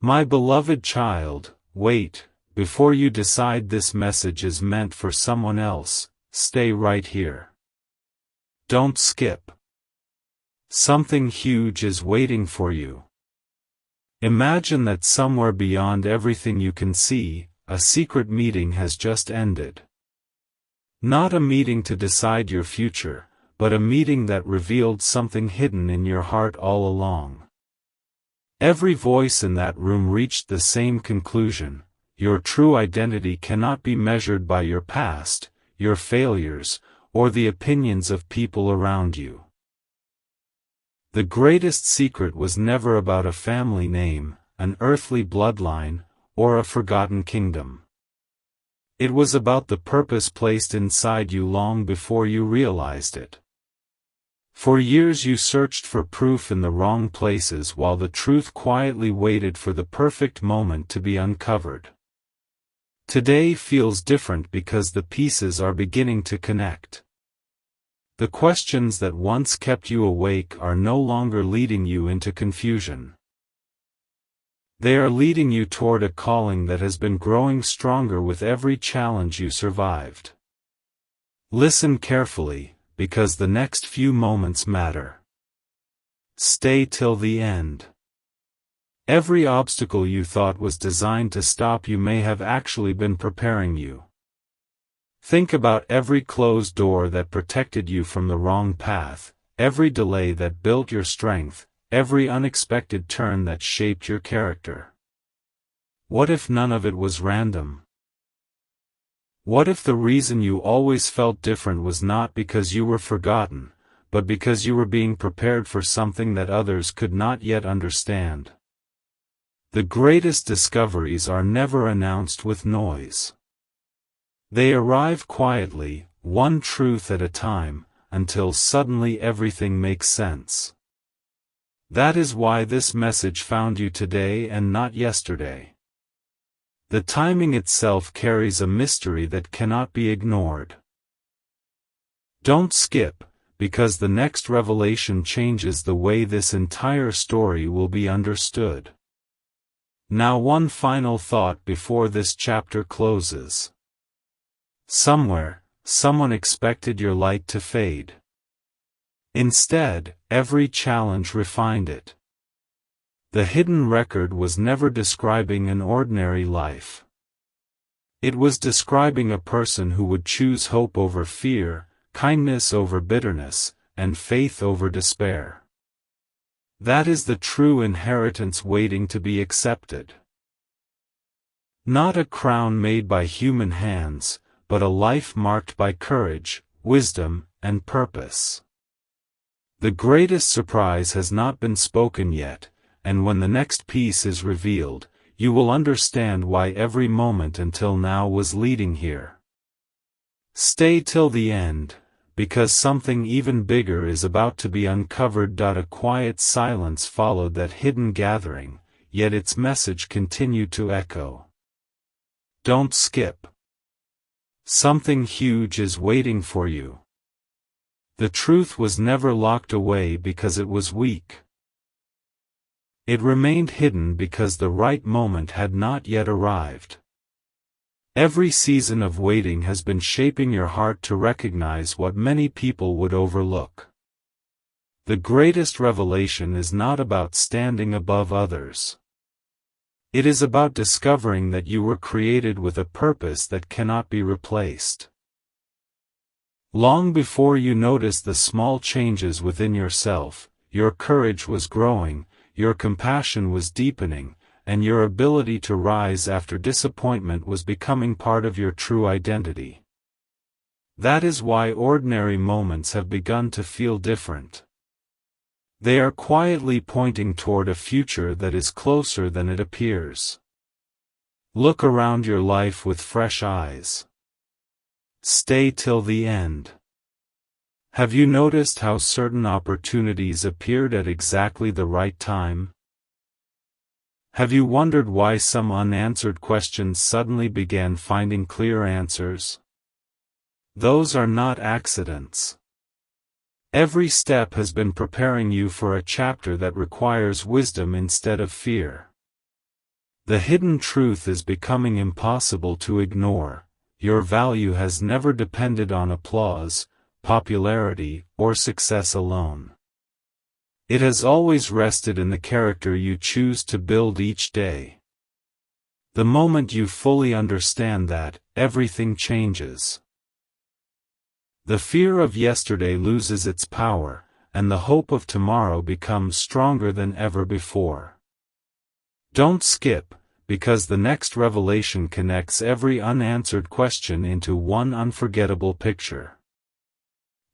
My beloved child, wait, before you decide this message is meant for someone else, stay right here. Don't skip. Something huge is waiting for you. Imagine that somewhere beyond everything you can see, a secret meeting has just ended. Not a meeting to decide your future, but a meeting that revealed something hidden in your heart all along. Every voice in that room reached the same conclusion: your true identity cannot be measured by your past, your failures, or the opinions of people around you. The greatest secret was never about a family name, an earthly bloodline, or a forgotten kingdom. It was about the purpose placed inside you long before you realized it. For years you searched for proof in the wrong places while the truth quietly waited for the perfect moment to be uncovered. Today feels different because the pieces are beginning to connect. The questions that once kept you awake are no longer leading you into confusion. They are leading you toward a calling that has been growing stronger with every challenge you survived. Listen carefully, because the next few moments matter. Stay till the end. Every obstacle you thought was designed to stop you may have actually been preparing you. Think about every closed door that protected you from the wrong path, every delay that built your strength, every unexpected turn that shaped your character. What if none of it was random? What if the reason you always felt different was not because you were forgotten, but because you were being prepared for something that others could not yet understand? The greatest discoveries are never announced with noise. They arrive quietly, one truth at a time, until suddenly everything makes sense. That is why this message found you today and not yesterday. The timing itself carries a mystery that cannot be ignored. Don't skip, because the next revelation changes the way this entire story will be understood. Now one final thought before this chapter closes. Somewhere, someone expected your light to fade. Instead, every challenge refined it. The hidden record was never describing an ordinary life. It was describing a person who would choose hope over fear, kindness over bitterness, and faith over despair. That is the true inheritance waiting to be accepted. Not a crown made by human hands, but a life marked by courage, wisdom, and purpose. The greatest surprise has not been spoken yet, and when the next piece is revealed, you will understand why every moment until now was leading here. Stay till the end, because something even bigger is about to be uncovered. A quiet silence followed that hidden gathering, yet its message continued to echo. Don't skip. Something huge is waiting for you. The truth was never locked away because it was weak. It remained hidden because the right moment had not yet arrived. Every season of waiting has been shaping your heart to recognize what many people would overlook. The greatest revelation is not about standing above others. It is about discovering that you were created with a purpose that cannot be replaced. Long before you noticed the small changes within yourself, your courage was growing, your compassion was deepening, and your ability to rise after disappointment was becoming part of your true identity. That is why ordinary moments have begun to feel different. They are quietly pointing toward a future that is closer than it appears. Look around your life with fresh eyes. Stay till the end. Have you noticed how certain opportunities appeared at exactly the right time? Have you wondered why some unanswered questions suddenly began finding clear answers? Those are not accidents. Every step has been preparing you for a chapter that requires wisdom instead of fear. The hidden truth is becoming impossible to ignore. Your value has never depended on applause, popularity, or success alone. It has always rested in the character you choose to build each day. The moment you fully understand that, everything changes. The fear of yesterday loses its power, and the hope of tomorrow becomes stronger than ever before. Don't skip, because the next revelation connects every unanswered question into one unforgettable picture.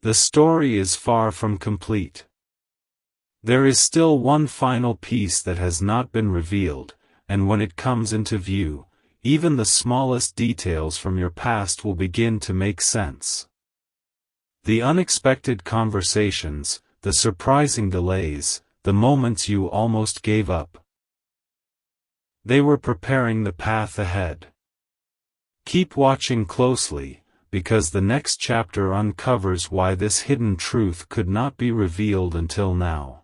The story is far from complete. There is still one final piece that has not been revealed, and when it comes into view, even the smallest details from your past will begin to make sense. The unexpected conversations, the surprising delays, the moments you almost gave up. They were preparing the path ahead. Keep watching closely, because the next chapter uncovers why this hidden truth could not be revealed until now.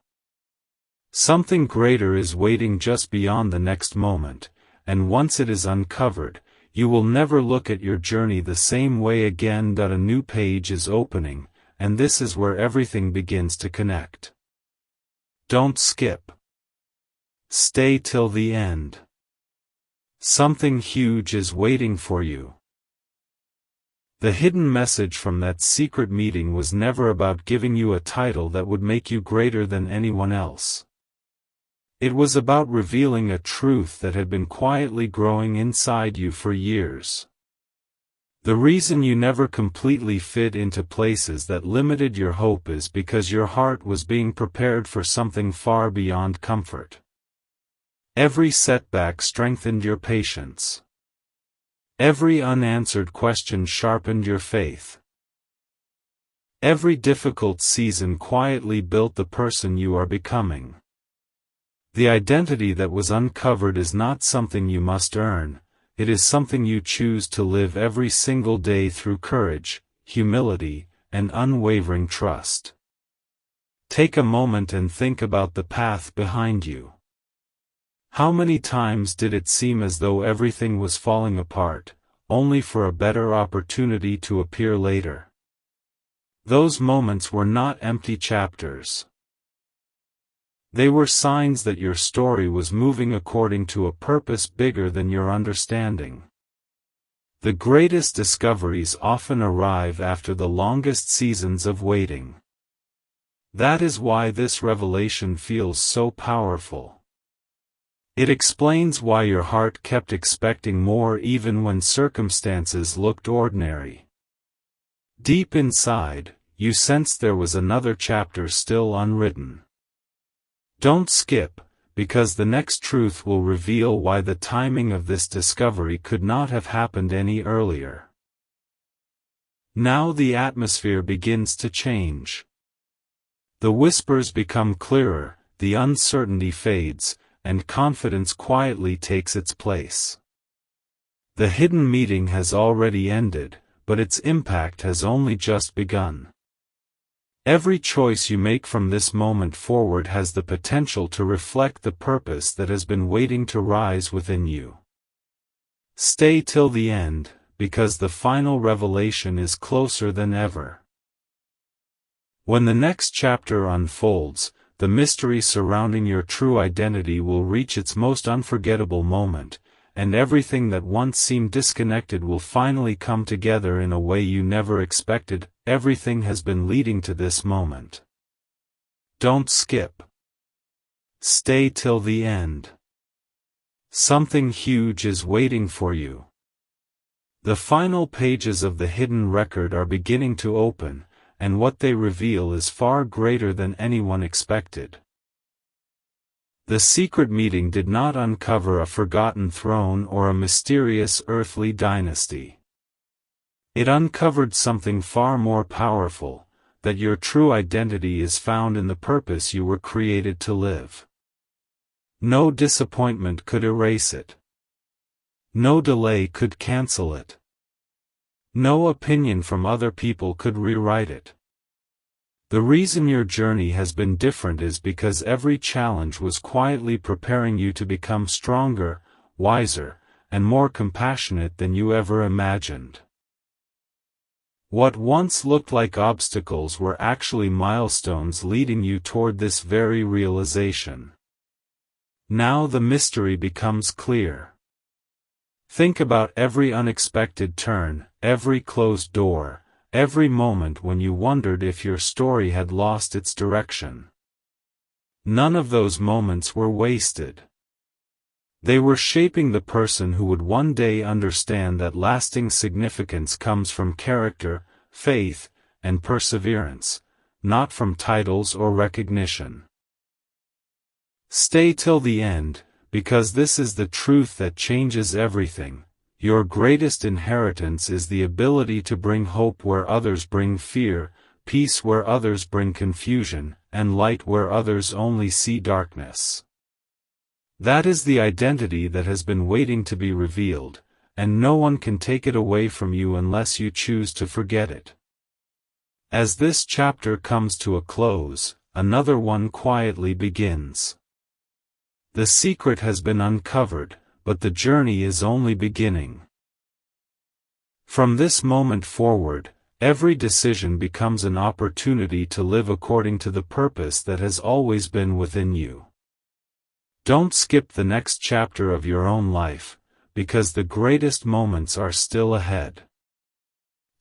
Something greater is waiting just beyond the next moment, and once it is uncovered, you will never look at your journey the same way again. A new page is opening, and this is where everything begins to connect. Don't skip. Stay till the end. Something huge is waiting for you. The hidden message from that secret meeting was never about giving you a title that would make you greater than anyone else. It was about revealing a truth that had been quietly growing inside you for years. The reason you never completely fit into places that limited your hope is because your heart was being prepared for something far beyond comfort. Every setback strengthened your patience. Every unanswered question sharpened your faith. Every difficult season quietly built the person you are becoming. The identity that was uncovered is not something you must earn, it is something you choose to live every single day through courage, humility, and unwavering trust. Take a moment and think about the path behind you. How many times did it seem as though everything was falling apart, only for a better opportunity to appear later? Those moments were not empty chapters. They were signs that your story was moving according to a purpose bigger than your understanding. The greatest discoveries often arrive after the longest seasons of waiting. That is why this revelation feels so powerful. It explains why your heart kept expecting more even when circumstances looked ordinary. Deep inside, you sensed there was another chapter still unwritten. Don't skip, because the next truth will reveal why the timing of this discovery could not have happened any earlier. Now the atmosphere begins to change. The whispers become clearer, the uncertainty fades, and confidence quietly takes its place. The hidden meeting has already ended, but its impact has only just begun. Every choice you make from this moment forward has the potential to reflect the purpose that has been waiting to rise within you. Stay till the end, because the final revelation is closer than ever. When the next chapter unfolds, the mystery surrounding your true identity will reach its most unforgettable moment, and everything that once seemed disconnected will finally come together in a way you never expected. Everything has been leading to this moment. Don't skip. Stay till the end. Something huge is waiting for you. The final pages of the hidden record are beginning to open, and what they reveal is far greater than anyone expected. The secret meeting did not uncover a forgotten throne or a mysterious earthly dynasty. It uncovered something far more powerful, that your true identity is found in the purpose you were created to live. No disappointment could erase it. No delay could cancel it. No opinion from other people could rewrite it. The reason your journey has been different is because every challenge was quietly preparing you to become stronger, wiser, and more compassionate than you ever imagined. What once looked like obstacles were actually milestones leading you toward this very realization. Now the mystery becomes clear. Think about every unexpected turn, every closed door, every moment when you wondered if your story had lost its direction. None of those moments were wasted. They were shaping the person who would one day understand that lasting significance comes from character, faith, and perseverance, not from titles or recognition. Stay till the end, because this is the truth that changes everything. Your greatest inheritance is the ability to bring hope where others bring fear, peace where others bring confusion, and light where others only see darkness. That is the identity that has been waiting to be revealed, and no one can take it away from you unless you choose to forget it. As this chapter comes to a close, another one quietly begins. The secret has been uncovered, but the journey is only beginning. From this moment forward, every decision becomes an opportunity to live according to the purpose that has always been within you. Don't skip the next chapter of your own life, because the greatest moments are still ahead.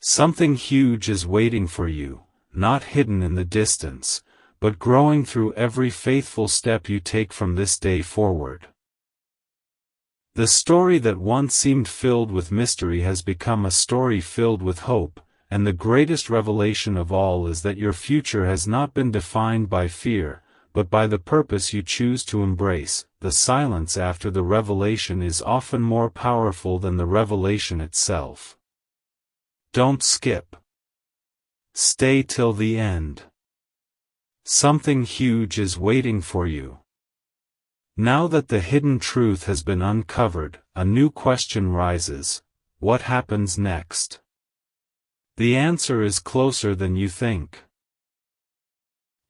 Something huge is waiting for you, not hidden in the distance, but growing through every faithful step you take from this day forward. The story that once seemed filled with mystery has become a story filled with hope, and the greatest revelation of all is that your future has not been defined by fear, but by the purpose you choose to embrace. The silence after the revelation is often more powerful than the revelation itself. Don't skip. Stay till the end. Something huge is waiting for you. Now that the hidden truth has been uncovered, a new question rises: what happens next? The answer is closer than you think.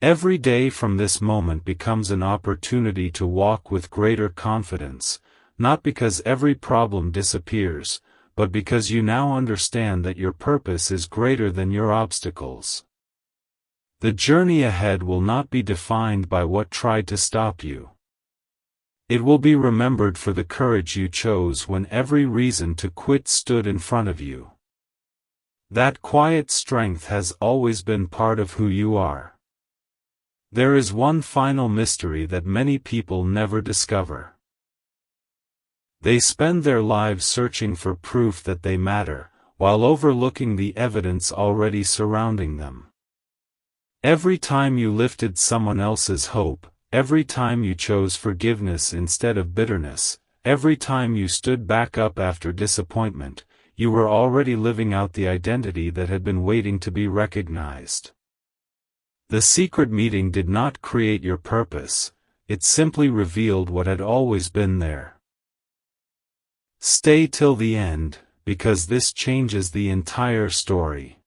Every day from this moment becomes an opportunity to walk with greater confidence, not because every problem disappears, but because you now understand that your purpose is greater than your obstacles. The journey ahead will not be defined by what tried to stop you. It will be remembered for the courage you chose when every reason to quit stood in front of you. That quiet strength has always been part of who you are. There is one final mystery that many people never discover. They spend their lives searching for proof that they matter, while overlooking the evidence already surrounding them. Every time you lifted someone else's hope, every time you chose forgiveness instead of bitterness, every time you stood back up after disappointment, you were already living out the identity that had been waiting to be recognized. The secret meeting did not create your purpose, it simply revealed what had always been there. Stay till the end, because this changes the entire story.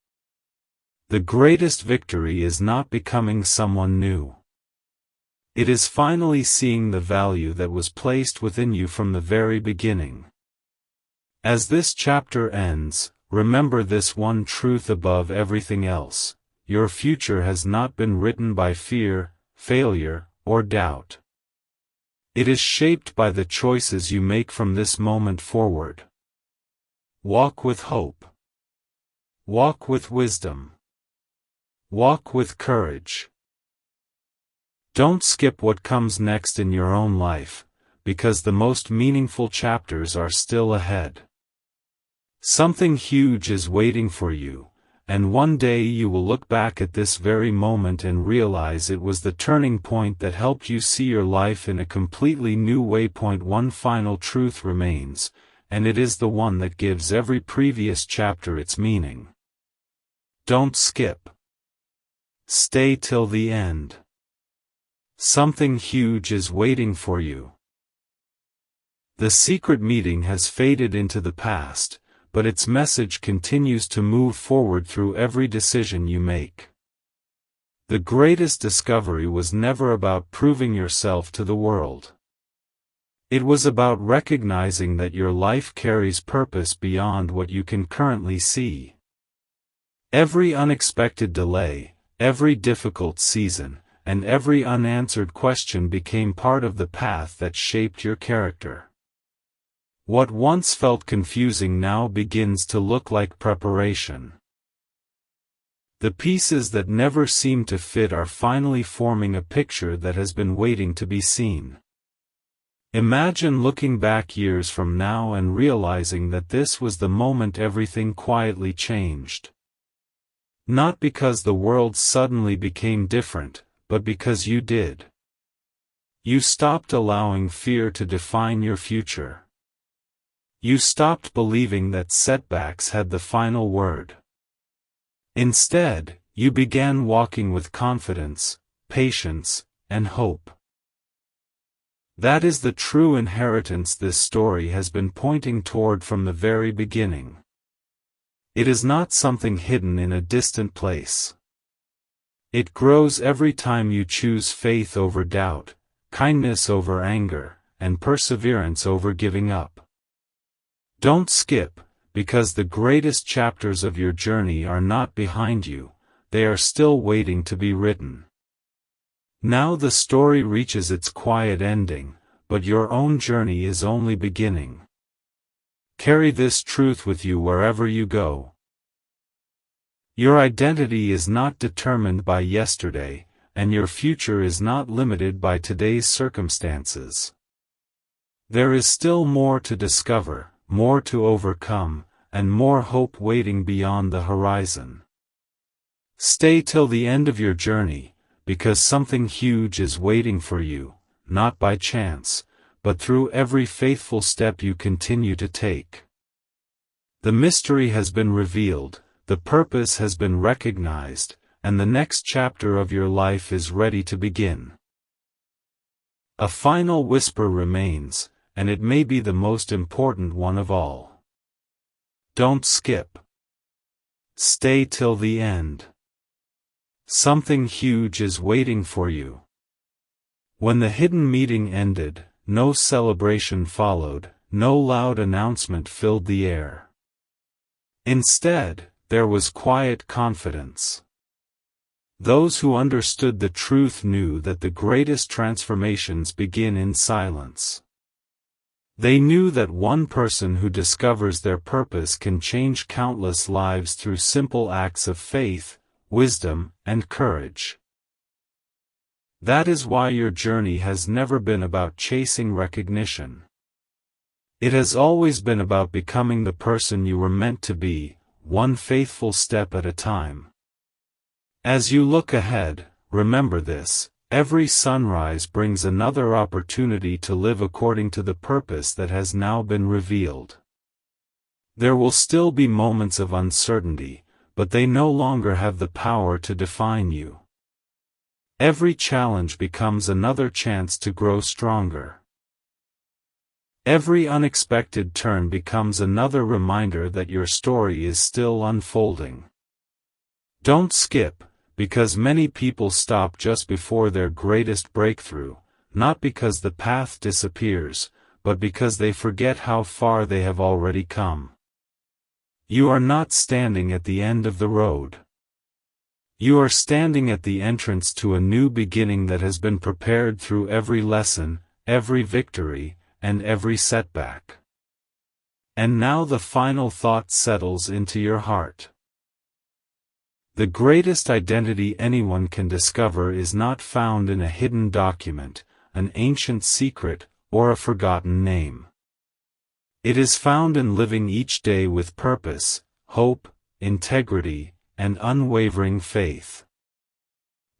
The greatest victory is not becoming someone new. It is finally seeing the value that was placed within you from the very beginning. As this chapter ends, remember this one truth above everything else: your future has not been written by fear, failure, or doubt. It is shaped by the choices you make from this moment forward. Walk with hope. Walk with wisdom. Walk with courage. Don't skip what comes next in your own life, because the most meaningful chapters are still ahead. Something huge is waiting for you, and one day you will look back at this very moment and realize it was the turning point that helped you see your life in a completely new way. One final truth remains, and it is the one that gives every previous chapter its meaning. Don't skip. Stay till the end. Something huge is waiting for you. The secret meeting has faded into the past, but its message continues to move forward through every decision you make. The greatest discovery was never about proving yourself to the world. It was about recognizing that your life carries purpose beyond what you can currently see. Every unexpected delay, every difficult season, and every unanswered question became part of the path that shaped your character. What once felt confusing now begins to look like preparation. The pieces that never seemed to fit are finally forming a picture that has been waiting to be seen. Imagine looking back years from now and realizing that this was the moment everything quietly changed. Not because the world suddenly became different, but because you did. You stopped allowing fear to define your future. You stopped believing that setbacks had the final word. Instead, you began walking with confidence, patience, and hope. That is the true inheritance this story has been pointing toward from the very beginning. It is not something hidden in a distant place. It grows every time you choose faith over doubt, kindness over anger, and perseverance over giving up. Don't skip, because the greatest chapters of your journey are not behind you, they are still waiting to be written. Now the story reaches its quiet ending, but your own journey is only beginning. Carry this truth with you wherever you go. Your identity is not determined by yesterday, and your future is not limited by today's circumstances. There is still more to discover, more to overcome, and more hope waiting beyond the horizon. Stay till the end of your journey, because something huge is waiting for you, not by chance, but through every faithful step you continue to take. The mystery has been revealed, the purpose has been recognized, and the next chapter of your life is ready to begin. A final whisper remains, and it may be the most important one of all. Don't skip. Stay till the end. Something huge is waiting for you. When the hidden meeting ended, no celebration followed, no loud announcement filled the air. Instead, there was quiet confidence. Those who understood the truth knew that the greatest transformations begin in silence. They knew that one person who discovers their purpose can change countless lives through simple acts of faith, wisdom, and courage. That is why your journey has never been about chasing recognition. It has always been about becoming the person you were meant to be, one faithful step at a time. As you look ahead, remember this: every sunrise brings another opportunity to live according to the purpose that has now been revealed. There will still be moments of uncertainty, but they no longer have the power to define you. Every challenge becomes another chance to grow stronger. Every unexpected turn becomes another reminder that your story is still unfolding. Don't skip, because many people stop just before their greatest breakthrough, not because the path disappears, but because they forget how far they have already come. You are not standing at the end of the road. You are standing at the entrance to a new beginning that has been prepared through every lesson, every victory, and every setback. And now the final thought settles into your heart. The greatest identity anyone can discover is not found in a hidden document, an ancient secret, or a forgotten name. It is found in living each day with purpose, hope, integrity, and unwavering faith.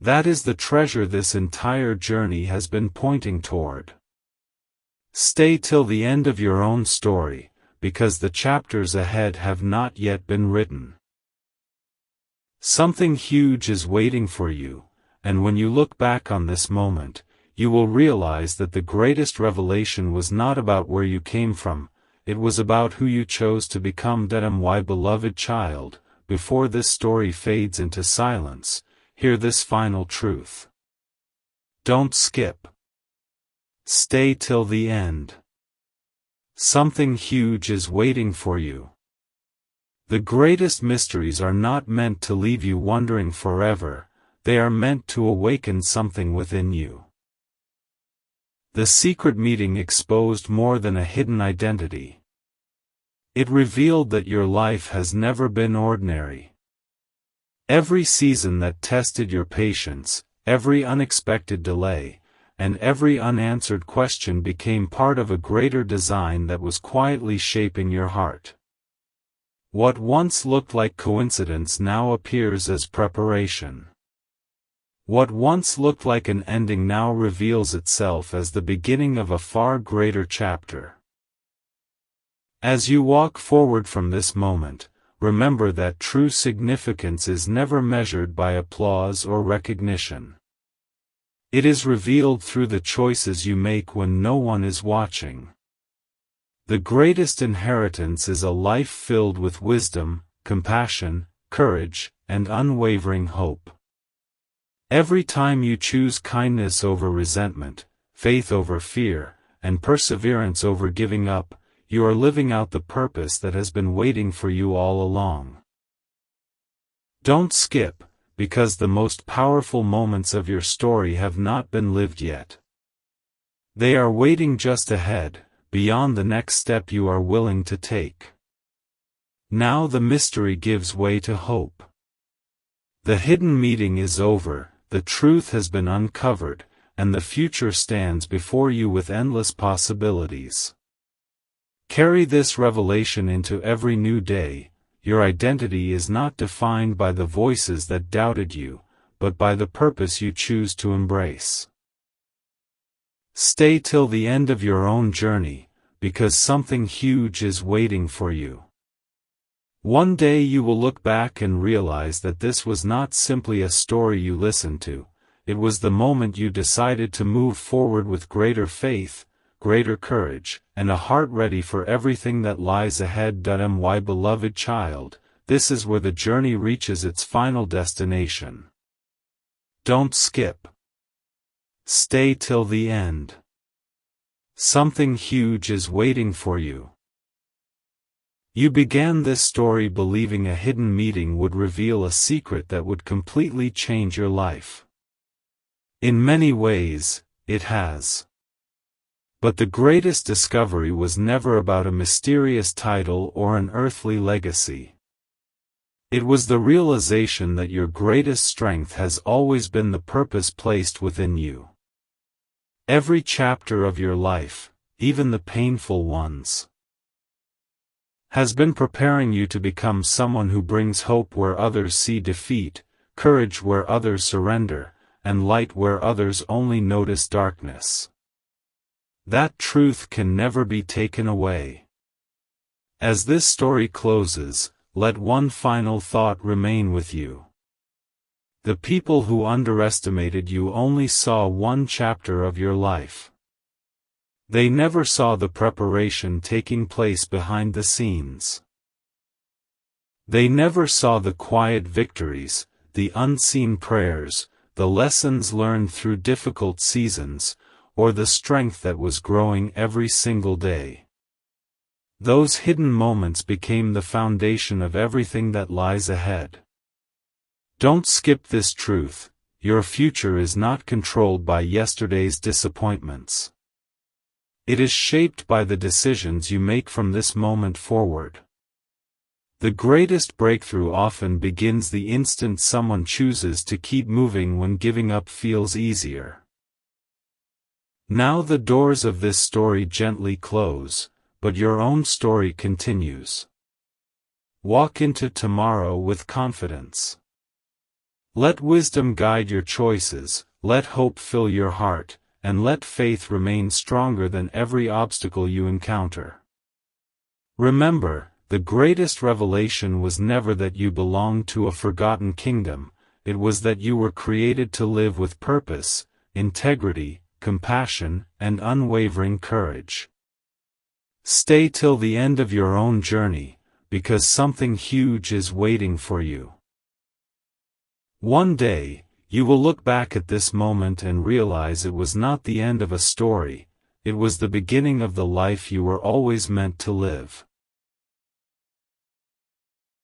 That is the treasure this entire journey has been pointing toward. Stay till the end of your own story, because the chapters ahead have not yet been written. Something huge is waiting for you, and when you look back on this moment, you will realize that the greatest revelation was not about where you came from, it was about who you chose to become. My beloved child, before this story fades into silence, hear this final truth. Don't skip. Stay till the end. Something huge is waiting for you. The greatest mysteries are not meant to leave you wondering forever, they are meant to awaken something within you. The secret meeting exposed more than a hidden identity. It revealed that your life has never been ordinary. Every season that tested your patience, every unexpected delay, and every unanswered question became part of a greater design that was quietly shaping your heart. What once looked like coincidence now appears as preparation. What once looked like an ending now reveals itself as the beginning of a far greater chapter. As you walk forward from this moment, remember that true significance is never measured by applause or recognition. It is revealed through the choices you make when no one is watching. The greatest inheritance is a life filled with wisdom, compassion, courage, and unwavering hope. Every time you choose kindness over resentment, faith over fear, and perseverance over giving up, you are living out the purpose that has been waiting for you all along. Don't skip, because the most powerful moments of your story have not been lived yet. They are waiting just ahead, beyond the next step you are willing to take. Now the mystery gives way to hope. The hidden meeting is over, the truth has been uncovered, and the future stands before you with endless possibilities. Carry this revelation into every new day. Your identity is not defined by the voices that doubted you, but by the purpose you choose to embrace. Stay till the end of your own journey, because something huge is waiting for you. One day you will look back and realize that this was not simply a story you listened to, it was the moment you decided to move forward with greater faith, greater courage, and a heart ready for everything that lies ahead. My beloved child, this is where the journey reaches its final destination. Don't skip. Stay till the end. Something huge is waiting for you. You began this story believing a hidden meeting would reveal a secret that would completely change your life. In many ways, it has. But the greatest discovery was never about a mysterious title or an earthly legacy. It was the realization that your greatest strength has always been the purpose placed within you. Every chapter of your life, even the painful ones, has been preparing you to become someone who brings hope where others see defeat, courage where others surrender, and light where others only notice darkness. That truth can never be taken away. As this story closes, let one final thought remain with you. The people who underestimated you only saw one chapter of your life. They never saw the preparation taking place behind the scenes. They never saw the quiet victories, the unseen prayers, the lessons learned through difficult seasons, or the strength that was growing every single day. Those hidden moments became the foundation of everything that lies ahead. Don't skip this truth: your future is not controlled by yesterday's disappointments. It is shaped by the decisions you make from this moment forward. The greatest breakthrough often begins the instant someone chooses to keep moving when giving up feels easier. Now the doors of this story gently close, but your own story continues. Walk into tomorrow with confidence. Let wisdom guide your choices, let hope fill your heart, and let faith remain stronger than every obstacle you encounter. Remember, the greatest revelation was never that you belonged to a forgotten kingdom, it was that you were created to live with purpose, integrity, compassion, and unwavering courage. Stay till the end of your own journey, because something huge is waiting for you. One day, you will look back at this moment and realize it was not the end of a story, It was the beginning of the life you were always meant to live.